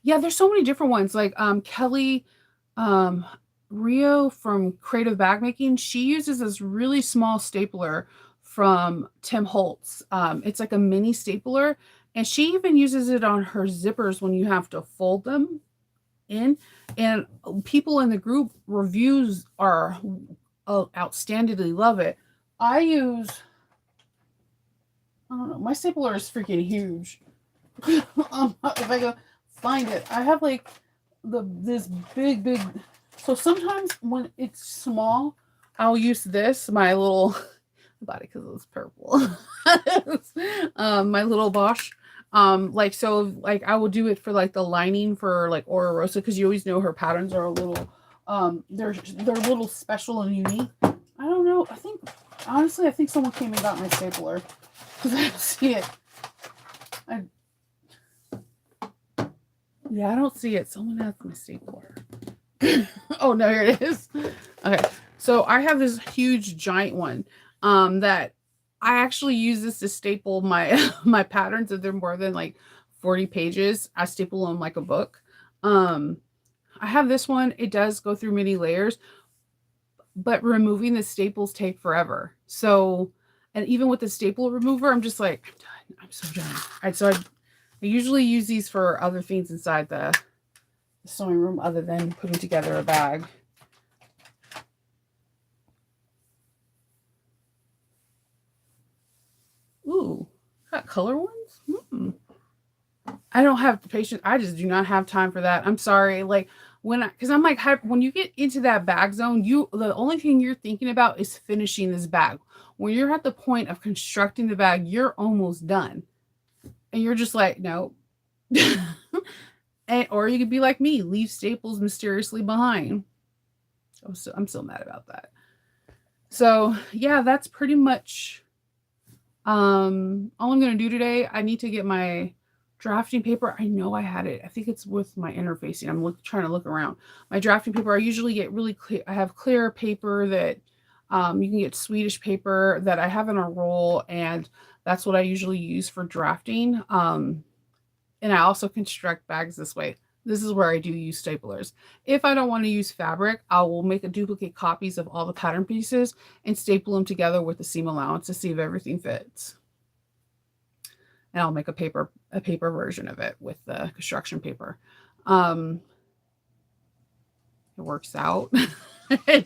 Yeah, there's so many different ones. Like Kelly um Rio from Creative Bag Making, she uses this really small stapler from Tim Holtz. It's like a mini stapler, and she even uses it on her zippers when you have to fold them in. And people in the group reviews are outstandingly love it. I use, I don't know, my stapler is freaking huge. If I go find it, I have like this big. So sometimes when it's small, I'll use this my little I bought it because it was purple. My little Bosch. Like so, like I will do it for like the lining for like Aura Rosa because you always know her patterns are a little, they're a little special and unique. I don't know. I think honestly, I think someone came and got my stapler because I don't see it. I, yeah, I don't see it. Someone has my stapler. Oh no, here it is. Okay. So I have this huge giant one that I actually use this to staple my my patterns. If they're more than like 40 pages, I staple them like a book. Um I have this one. It does go through many layers, but removing the staples take forever. So, and even with the staple remover, I'm just like, I'm done. I'm so done. I usually use these for other things inside the sewing room other than putting together a bag. Ooh, got color ones? Hmm. I don't have the patience. I just do not have time for that. I'm sorry. Like because I'm like, when you get into that bag zone, the only thing you're thinking about is finishing this bag. When you're at the point of constructing the bag, you're almost done. And you're just like, no. Or you could be like me, leave staples mysteriously behind. I'm so mad about that. So yeah, that's pretty much all I'm gonna do today. I need to get my drafting paper. I know I had it. I think it's with my interfacing. Trying to look around. My drafting paper, I usually get really clear. I have clear paper that you can get Swedish paper that I have in a roll, and that's what I usually use for drafting. And I also construct bags this way. This is where I do use staplers. If I don't want to use fabric, I will make a duplicate copies of all the pattern pieces and staple them together with the seam allowance to see if everything fits. And I'll make a paper version of it with the construction paper. It works out. And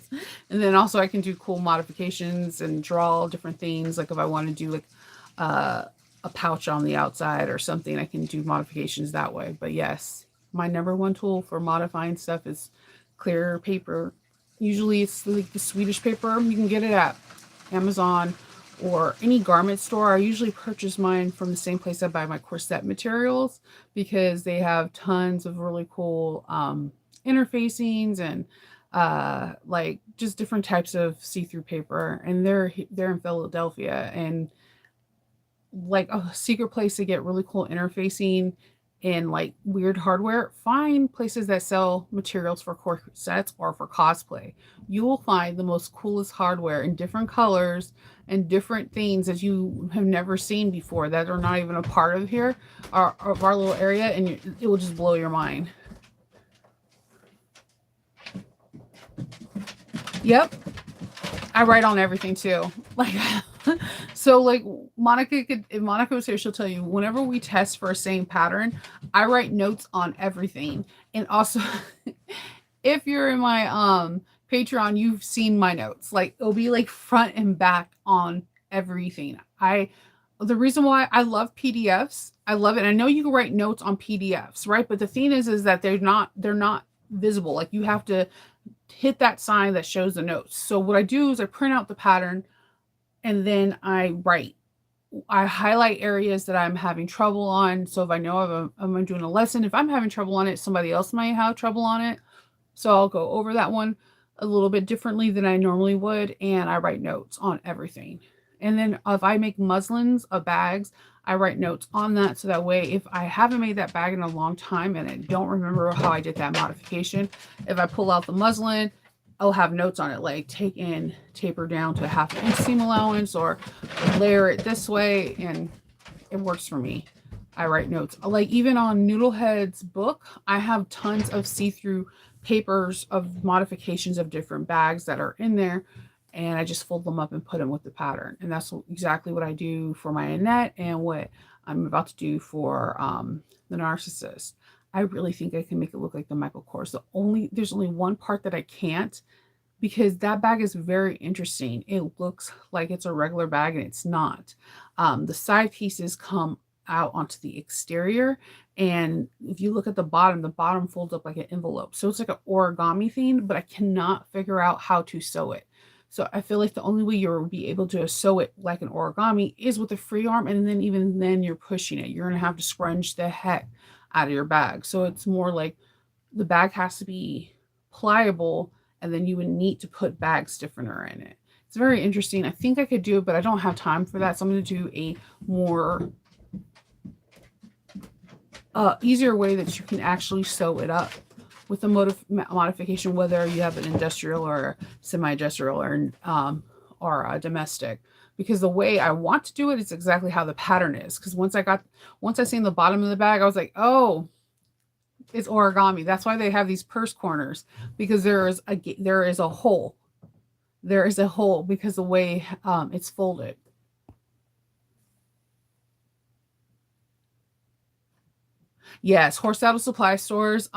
then also I can do cool modifications and draw different things. Like if I want to do like a pouch on the outside or something, I can do modifications that way. But yes, my number one tool for modifying stuff is clear paper. Usually it's like the Swedish paper. You can get it at Amazon or any garment store. I usually purchase mine from the same place I buy my corset materials because they have tons of really cool interfacings and like just different types of see-through paper, and they're in Philadelphia, and like a secret place to get really cool interfacing and like weird hardware. Find places that sell materials for corsets or for cosplay. You will find the most coolest hardware in different colors and different things that you have never seen before that are not even a part of here, of our little area, and it will just blow your mind. Yep. I write on everything too. Like, so like if Monica was here, she'll tell you whenever we test for a same pattern, I write notes on everything. And also, if you're in my Patreon, you've seen my notes. Like it'll be like front and back on everything. The reason why I love PDFs, I love it. I know you can write notes on PDFs, right? But the thing is that they're not visible. Like you have to hit that sign that shows the notes. So what I do is I print out the pattern and then I write. I highlight areas that I'm having trouble on. So if I know I'm doing a lesson, if I'm having trouble on it, somebody else might have trouble on it. So I'll go over that one a little bit differently than I normally would. And I write notes on everything. And then if I make muslins of bags, I write notes on that. So that way, if I haven't made that bag in a long time and I don't remember how I did that modification, if I pull out the muslin, I'll have notes on it, like take in, taper down to 1/2 inch seam allowance, or layer it this way, and it works for me. I write notes. Like even on Noodlehead's book, I have tons of see-through papers of modifications of different bags that are in there, and I just fold them up and put them with the pattern. And that's exactly what I do for my Annette and what I'm about to do for the Narcissist. I really think I can make it look like the Michael Kors. There's only one part that I can't, because that bag is very interesting. It looks like it's a regular bag and it's not. The side pieces come out onto the exterior, and if you look at the bottom folds up like an envelope. So it's like an origami thing, but I cannot figure out how to sew it. So I feel like the only way you'll be able to sew it like an origami is with a free arm, and then even then you're pushing it. You're gonna have to scrunch the heck out of your bag. So it's more like the bag has to be pliable, and then you would need to put bag stiffener in it. It's very interesting. I think I could do it, but I don't have time for that. So I'm going to do a more easier way that you can actually sew it up with a modification, whether you have an industrial or semi-industrial or a domestic. Because the way I want to do it is exactly how the pattern is. Because once I seen the bottom of the bag, I was like, oh, it's origami. That's why they have these purse corners, because there is a hole. There is a hole because the way it's folded. Yes, horse saddle supply stores.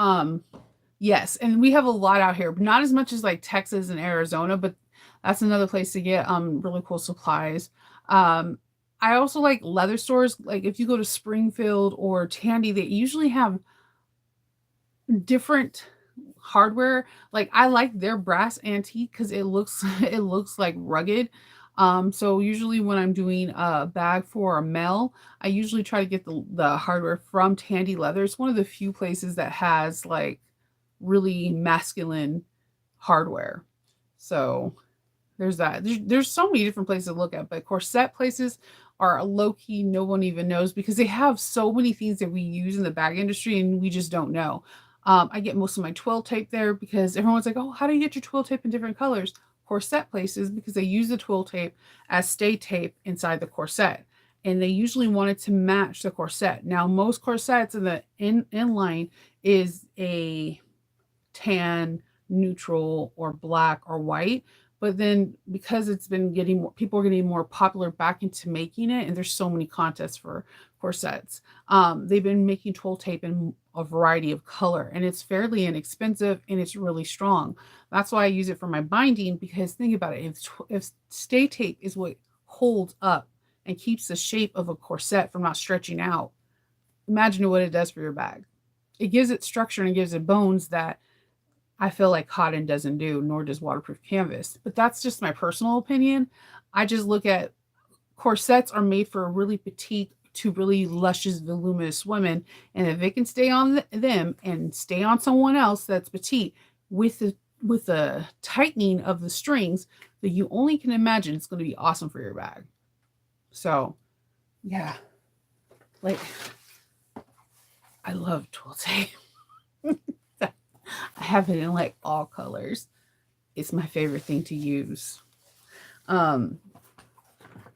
Yes, and we have a lot out here, but not as much as like Texas and Arizona, but that's another place to get really cool supplies. Um I also like leather stores. Like if you go to Springfield or Tandy, they usually have different hardware. Like I like their brass antique because it looks it looks like rugged. So usually when I'm doing a bag for a male, I usually try to get the hardware from Tandy Leather. It's one of the few places that has like really masculine hardware. So there's that. There's so many different places to look at, but corset places are low key. No one even knows because they have so many things that we use in the bag industry and we just don't know. I get most of my twill tape there because everyone's like, "Oh, how do you get your twill tape in different colors?" Corset places because they use the twill tape as stay tape inside the corset, and they usually want it to match the corset. Now, most corsets in the inline is a tan, neutral, or black or white. But then because it's been getting more, people are getting more popular back into making it, and there's so many contests for corsets. They've been making twill tape in a variety of color, and it's fairly inexpensive and it's really strong. That's why I use it for my binding because think about it: if stay tape is what holds up and keeps the shape of a corset from not stretching out, imagine what it does for your bag. It gives it structure and it gives it bones that I feel like cotton doesn't do, nor does waterproof canvas. But that's just my personal opinion. I just look at corsets are made for really petite to really luscious, voluminous women. And if it can stay on them and stay on someone else that's petite with the tightening of the strings that you only can imagine, it's going to be awesome for your bag. So, yeah, like I love twill tape. I have it in like all colors. It's my favorite thing to use. Um,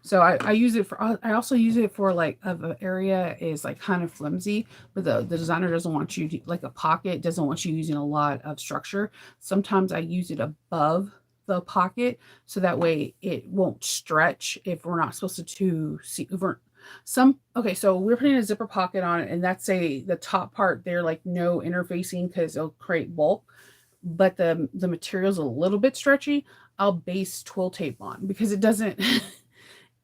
so I use it for. I also use it for like if an area is like kind of flimsy, but the designer doesn't want you to, like a pocket doesn't want you using a lot of structure. Sometimes I use it above the pocket so that way it won't stretch if we're not supposed to see if we're some okay, so we're putting a zipper pocket on it, and that's the top part there, like no interfacing because it'll create bulk, but the material's a little bit stretchy. I'll base twill tape on because it doesn't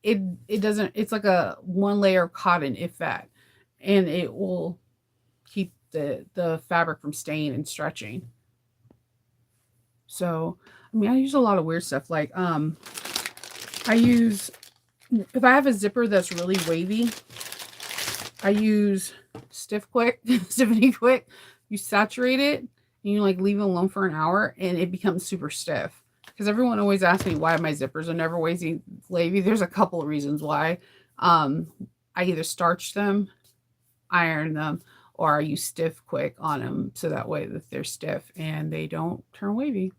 it doesn't it's like a one layer of cotton, if that, and it will keep the fabric from staying and stretching. So I mean I use a lot of weird stuff like I use if I have a zipper that's really wavy, I use Stiff Quick, Stiffity Quick. You saturate it and you like leave it alone for an hour and it becomes super stiff. Because everyone always asks me why my zippers are never wavy. There's a couple of reasons why. Um, I either starch them, iron them, or I use Stiff Quick on them so that way that they're stiff and they don't turn wavy.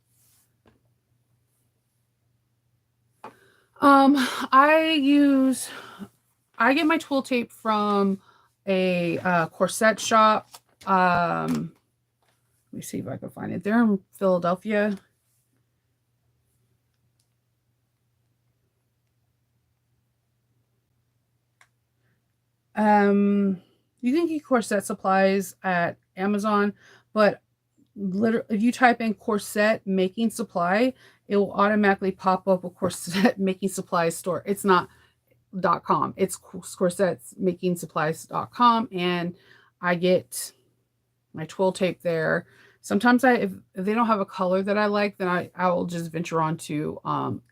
Um, I use I get my twill tape from a corset shop. Let me see if I can find it. They're in Philadelphia. You can get corset supplies at Amazon, but literally, if you type in corset making supply, it will automatically pop up a corset making supplies store. It's not .com. It's corsetsmakingsupplies.com, and I get my twill tape there. Sometimes if they don't have a color that I like, then I will just venture on to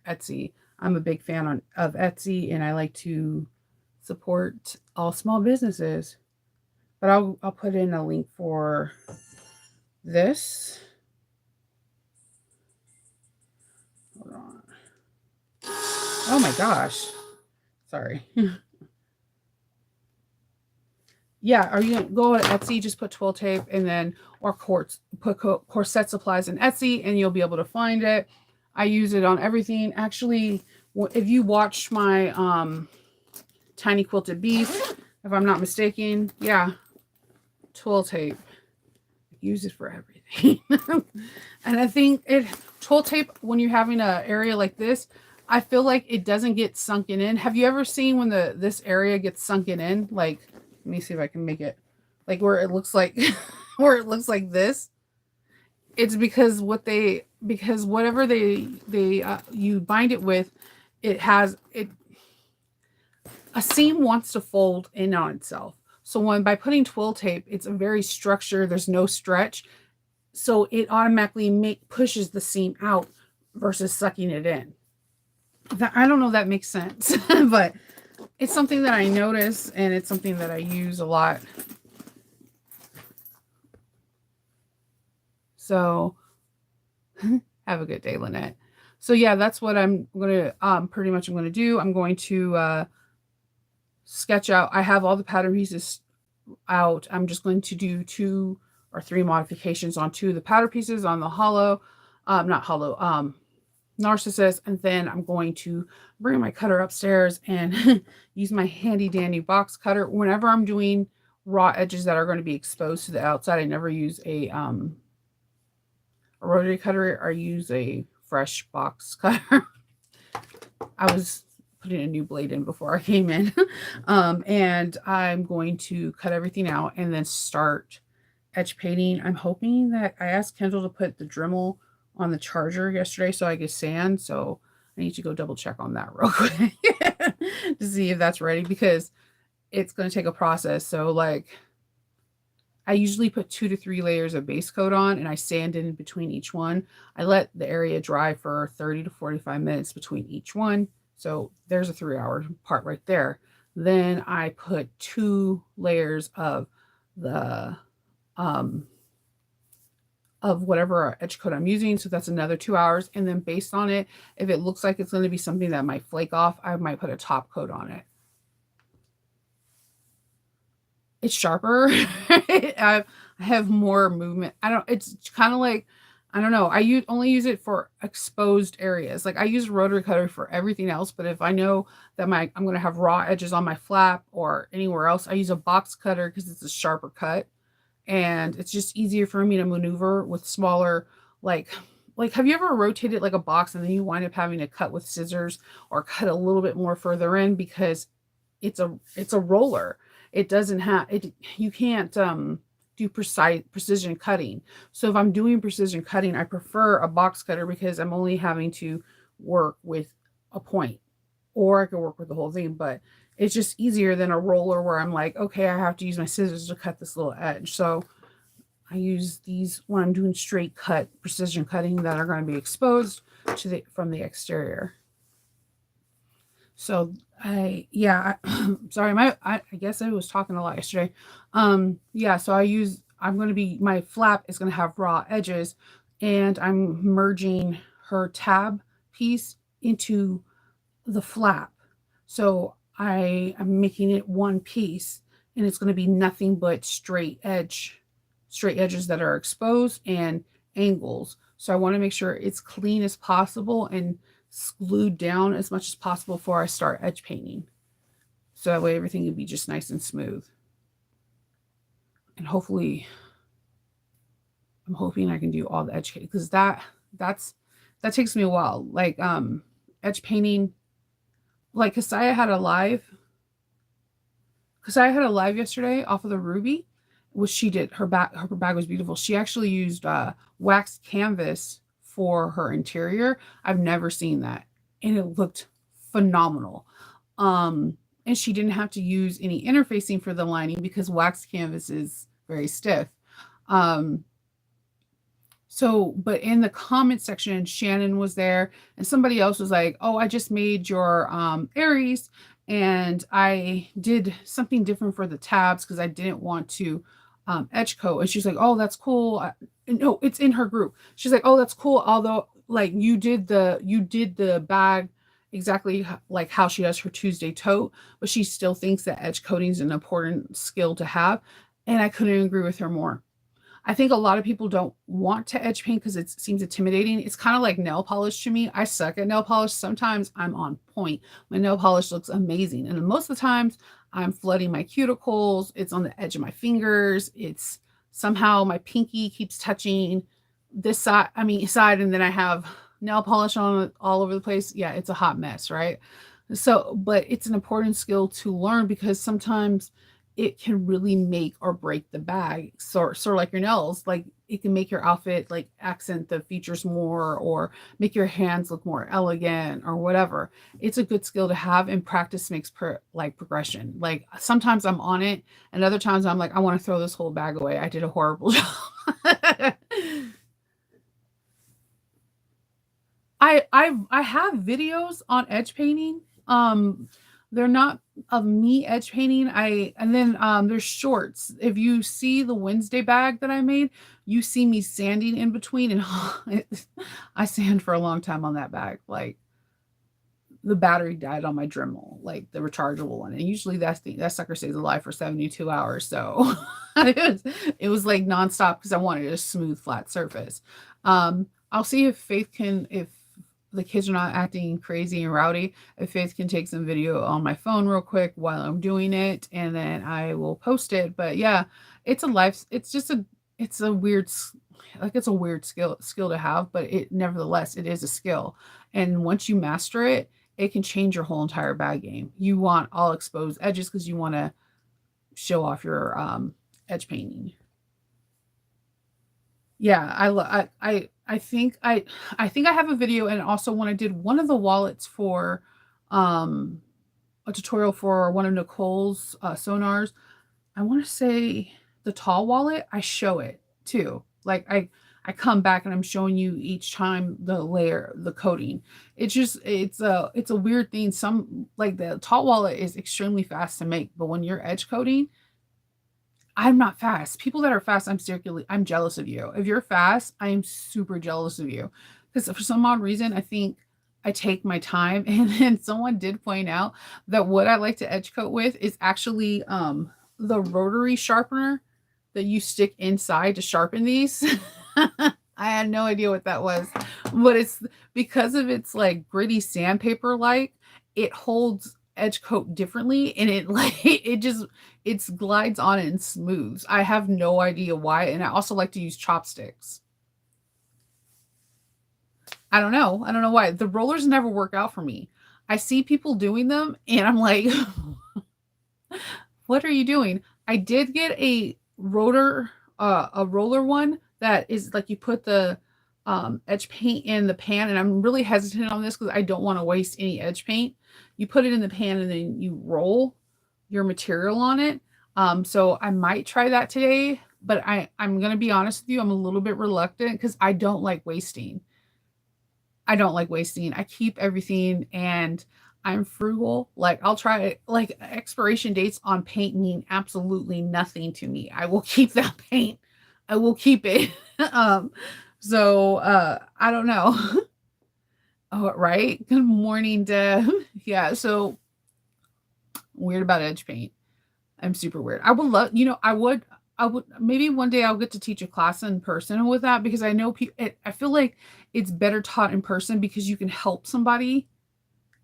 Etsy. I'm a big fan of Etsy, and I like to support all small businesses. But I'll put in a link for this. Hold on. Oh my gosh. Sorry. Yeah, or you can go on Etsy, just put twill tape and then, or put corset supplies in Etsy and you'll be able to find it. I use it on everything. Actually, if you watch my Tiny Quilted Beast, if I'm not mistaken, yeah, twill tape. Use it for everything. And I think twill tape, when you're having an area like this, I feel like it doesn't get sunken in. Have you ever seen when this area gets sunken in? Like, let me see if I can make it like where it looks like where it looks like this. It's because whatever they you bind it with, it has it a seam wants to fold in on itself. So when by putting twill tape, it's a very structured, there's no stretch. So it automatically pushes the seam out versus sucking it in. I don't know if that makes sense, but it's something that I notice and it's something that I use a lot. So have a good day, Lynette. So yeah, that's what I'm gonna pretty much I'm gonna do. I'm going to sketch out. I have all the pattern pieces out. I'm just going to do 2 or 3 modifications on 2 of the pattern pieces on the hollow, not hollow, Narcissus, and then I'm going to bring my cutter upstairs and use my handy dandy box cutter. Whenever I'm doing raw edges that are going to be exposed to the outside, I never use a rotary cutter. I use a fresh box cutter. I was putting a new blade in before I came in. And I'm going to cut everything out and then start edge painting. I'm hoping that I asked Kendall to put the Dremel on the charger yesterday so I could sand. So I need to go double check on that real quick to see if that's ready, because it's going to take a process. So like I usually put 2 to 3 layers of base coat on and I sand in between each one. I let the area dry for 30 to 45 minutes between each one. So there's a 3-hour part right there. Then I put 2 layers of the of whatever edge coat I'm using. So that's another 2 hours. And then based on it, if it looks like it's going to be something that might flake off, I might put a top coat on it. It's sharper. I have more movement. It's kind of like, I don't know. Only use it for exposed areas. Like I use rotary cutter for everything else, but if I know that I'm going to have raw edges on my flap or anywhere else, I use a box cutter because it's a sharper cut. And it's just easier for me to maneuver with smaller, like have you ever rotated like a box and then you wind up having to cut with scissors or cut a little bit more further in because it's a roller. It doesn't have it. You can't do precision cutting. So if I'm doing precision cutting, I prefer a box cutter because I'm only having to work with a point, or I could work with the whole thing. But it's just easier than a roller where I'm like, okay, I have to use my scissors to cut this little edge. So I use these when I'm doing straight cut precision cutting that are going to be exposed from the exterior. So sorry, I guess I was talking a lot yesterday. Yeah, so my flap is going to have raw edges and I'm merging her tab piece into the flap. So I am making it one piece and it's going to be nothing but straight edges that are exposed and angles. So I want to make sure it's clean as possible and glued down as much as possible before I start edge painting. So that way everything can be just nice and smooth. And hopefully, I'm hoping I can do all the edge painting because that takes me a while. Like edge painting, like Kasaya had a live yesterday off of the Ruby, which she did. Her bag was beautiful. She actually used waxed canvas for her interior. I've never seen that. And it looked phenomenal. And she didn't have to use any interfacing for the lining because waxed canvas is very stiff. But in the comment section, Shannon was there and somebody else was like, oh, I just made your Aries and I did something different for the tabs because I didn't want to edge coat. And she's like, oh, that's cool. No, it's in her group. She's like, oh, that's cool. Although like you did the bag exactly like how she does her Tuesday tote, but she still thinks that edge coating is an important skill to have. And I couldn't agree with her more. I think a lot of people don't want to edge paint because it seems intimidating. It's kind of like nail polish to me. I suck at nail polish. Sometimes I'm on point. My nail polish looks amazing. And most of the times I'm flooding my cuticles. It's on the edge of my fingers. It's somehow my pinky keeps touching this side, side, and then I have nail polish on it all over the place. Yeah, it's a hot mess, right? So, but it's an important skill to learn because sometimes it can really make or break the bag. Sort of like your nails, like it can make your outfit like accent the features more or make your hands look more elegant or whatever. It's a good skill to have, and practice makes progression. Like sometimes I'm on it and other times I'm like, I want to throw this whole bag away. I did a horrible job. I have videos on edge painting. They're not of me edge painting. And then there's shorts. If you see the Wednesday bag that I made, you see me sanding in between, and I sand for a long time on that bag. Like the battery died on my Dremel, like the rechargeable one, and usually that sucker stays alive for 72 hours. So it was like nonstop because I wanted a smooth, flat surface. I'll see if the kids are not acting crazy and rowdy, if Faith can take some video on my phone real quick while I'm doing it, and then I will post it. But yeah, it's a weird, like it's a weird skill to have, but nevertheless, it is a skill. And once you master it, it can change your whole entire bag game. You want all exposed edges because you want to show off your edge painting. Yeah, I think I have a video, and also when I did one of the wallets for um a tutorial for one of Nicole's sonars, I want to say the tall wallet, I show it too. Like I come back and I'm showing you each time the coating. It's a weird thing. Some like the tall wallet is extremely fast to make, but when you're edge coating, I'm not fast. People that are fast, I'm jealous of you. If you're fast, I am super jealous of you. Because for some odd reason, I think I take my time. And then someone did point out that what I like to edge coat with is actually the rotary sharpener that you stick inside to sharpen these. I had no idea what that was. But it's because of its like gritty sandpaper like, it holds edge coat differently, and it like it glides on and smooths. I have no idea why, and I also like to use chopsticks. I don't know why. The rollers never work out for me. I see people doing them and I'm like, what are you doing? I did get a roller one that is like you put the edge paint in the pan, and I'm really hesitant on this because I don't want to waste any edge paint. You put it in the pan and then you roll your material on it. So I might try that today, but I'm gonna be honest with you, I'm a little bit reluctant because I don't like wasting. I don't like wasting. I keep everything, and I'm frugal. Like I'll try it. Like expiration dates on paint mean absolutely nothing to me. I will keep that paint. I will keep it. um, I don't know. Oh, right. Good morning, Deb. Yeah, so weird about edge paint. I'm super weird. I would love, I would maybe one day I'll get to teach a class in person with that because I know I feel like it's better taught in person because you can help somebody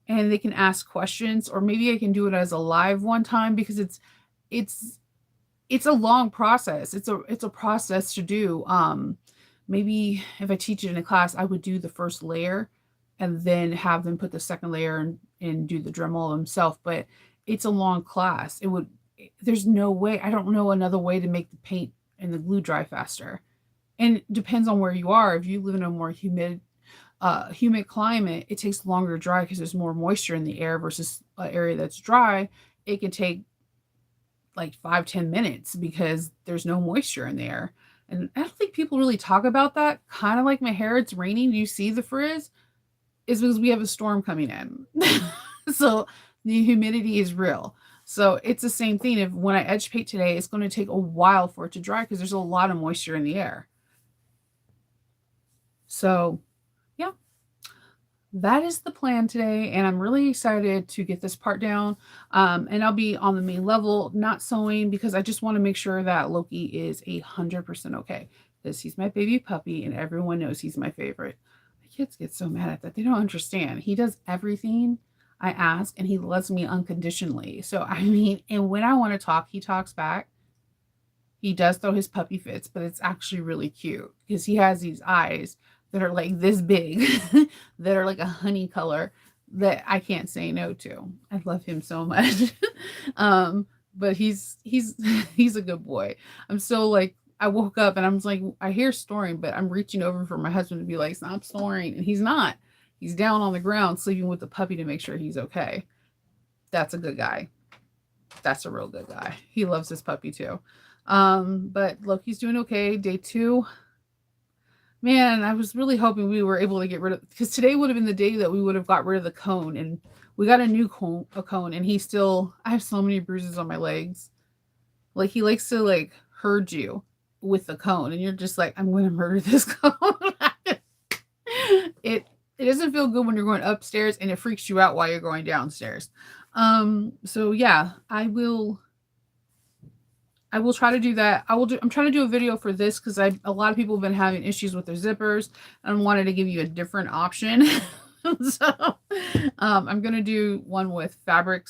and they can ask questions, or maybe I can do it as a live one time because it's it's a long process. It's a process to do. Maybe if I teach it in a class, I would do the first layer and then have them put the second layer and do the Dremel themselves. But it's a long class. There's no way. I don't know another way to make the paint and the glue dry faster. And it depends on where you are. If you live in a more humid climate, it takes longer to dry because there's more moisture in the air versus an area that's dry. It can take like 5-10 minutes because there's no moisture in there. And I don't think people really talk about that. Kind of like my hair, it's raining. Do you see the frizz? Is because we have a storm coming in. So the humidity is real. So it's the same thing. If when I edge paint today, it's going to take a while for it to dry because there's a lot of moisture in the air. So yeah, that is the plan today, and I'm really excited to get this part down. And I'll be on the main level, not sewing, because I just want to make sure that Loki is 100% okay. Because he's my baby puppy, and everyone knows he's my favorite. My kids get so mad at that. They don't understand. He does everything I ask, and he loves me unconditionally. So, I mean, and when I want to talk, he talks back. He does throw his puppy fits, but it's actually really cute because he has these eyes that are like this big, that are like a honey color that I can't say no to. I love him so much. But he's he's a good boy. I'm so like I woke up and I'm like I hear snoring, but I'm reaching over for my husband to be like, stop snoring, and he's not. He's down on the ground sleeping with the puppy to make sure he's okay. That's a good guy. That's a real good guy. He loves his puppy too. But Loki's doing okay. Day 2. Man, I was really hoping we were able to get rid of, because today would have been the day that we would have got rid of the cone, and we got a new cone, and he still. I have so many bruises on my legs. Like he likes to like herd you with the cone, and you're just like, I'm going to murder this cone. It doesn't feel good when you're going upstairs, and it freaks you out while you're going downstairs. So yeah, I will try to do that. I'm trying to do a video for this because a lot of people have been having issues with their zippers and wanted to give you a different option. So I'm gonna do one with fabric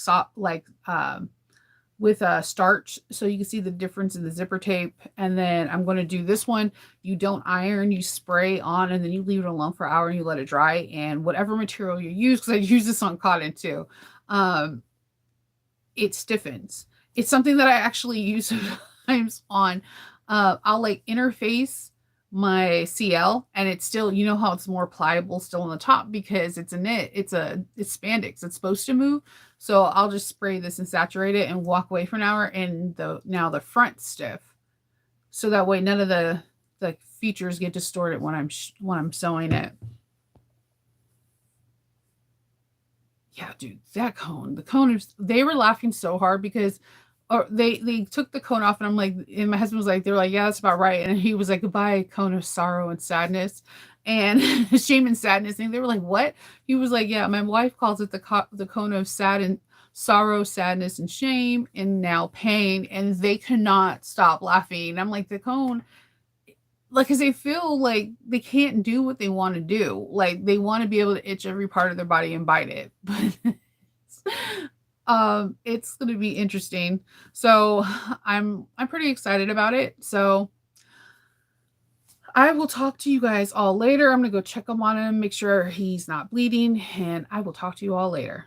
with starch, so you can see the difference in the zipper tape. And then I'm going to do this one. You don't iron, you spray on, and then you leave it alone for an hour and you let it dry. And whatever material you use, because I use this on cotton too, um, it stiffens. It's something that I actually use sometimes on. I'll like interface my CL, and it's still, you know how it's more pliable still on the top because it's a knit. It's spandex. It's supposed to move. So I'll just spray this and saturate it and walk away for an hour, and now the front's stiff. So that way none of the features get distorted when I'm sewing it. Yeah, dude, the cone is, they were laughing so hard because or they took the cone off, and I'm like, and my husband was like, they're like, yeah, that's about right. And he was like, goodbye, cone of sorrow and sadness and shame and sadness. And they were like, what? He was like, yeah, my wife calls it the cone of sad and sorrow, sadness, and shame, and now pain. And they cannot stop laughing. And I'm like, the cone, like, because they feel like they can't do what they want to do. Like they want to be able to itch every part of their body and bite it. But it's going to be interesting. So I'm pretty excited about it. So I will talk to you guys all later. I'm going to go check him on him, make sure he's not bleeding, and I will talk to you all later.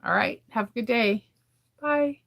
All right. Have a good day. Bye.